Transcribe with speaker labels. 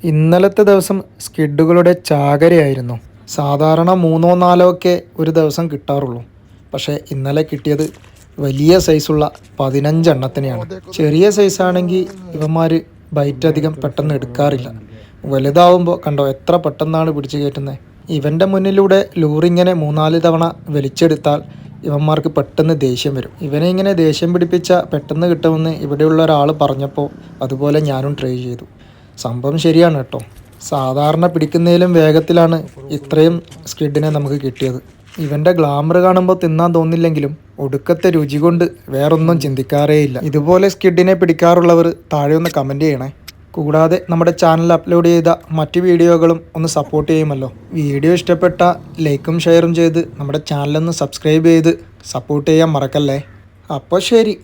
Speaker 1: ഇന്നലത്തെ ദിവസം സ്കിഡുകളുടെ ചാകരയായിരുന്നു. സാധാരണ 3-4 ഒക്കെ ഒരു ദിവസം കിട്ടാറുള്ളൂ. പക്ഷേ ഇന്നലെ കിട്ടിയത് വലിയ സൈസുള്ള 15 എണ്ണത്തിനെയാണ്. ചെറിയ സൈസാണെങ്കിൽ ഇവന്മാർ ബൈറ്റ് അധികം പെട്ടെന്ന് എടുക്കാറില്ല. വലുതാവുമ്പോൾ കണ്ടോ എത്ര പെട്ടെന്നാണ് പിടിച്ചു കയറ്റുന്നത്. ഇവൻ്റെ മുന്നിലൂടെ ലൂറിങ്ങനെ 3-4 തവണ വലിച്ചെടുത്താൽ ഇവന്മാർക്ക് പെട്ടെന്ന് ദേഷ്യം വരും. ഇവനെ ഇങ്ങനെ ദേഷ്യം പിടിപ്പിച്ച പെട്ടെന്ന് കിട്ടുമെന്ന് ഇവിടെയുള്ള ഒരാൾ പറഞ്ഞപ്പോൾ അതുപോലെ ഞാനും ട്രൈ ചെയ്തു. സംഭവം ശരിയാണ് കേട്ടോ. സാധാരണ പിടിക്കുന്നതിലും വേഗത്തിലാണ് ഇത്രയും സ്ക്വിഡിനെ നമുക്ക് കിട്ടിയത്. ഇവൻ്റെ ഗ്ലാമർ കാണുമ്പോൾ തിന്നാൻ തോന്നില്ലെങ്കിലും ഒടുക്കത്തെ രുചി കൊണ്ട് വേറൊന്നും ചിന്തിക്കാറേയില്ല. ഇതുപോലെ സ്ക്വിഡിനെ പിടിക്കാറുള്ളവർ താഴെ ഒന്ന് കമൻറ്റ് ചെയ്യണേ. കൂടാതെ നമ്മുടെ ചാനൽ അപ്ലോഡ് ചെയ്ത മറ്റ് വീഡിയോകളും ഒന്ന് സപ്പോർട്ട് ചെയ്യുമല്ലോ. വീഡിയോ ഇഷ്ടപ്പെട്ട ലൈക്കും ഷെയറും ചെയ്ത് നമ്മുടെ ചാനലൊന്ന് സബ്സ്ക്രൈബ് ചെയ്ത് സപ്പോർട്ട് ചെയ്യാൻ മറക്കല്ലേ. അപ്പോൾ ശരി.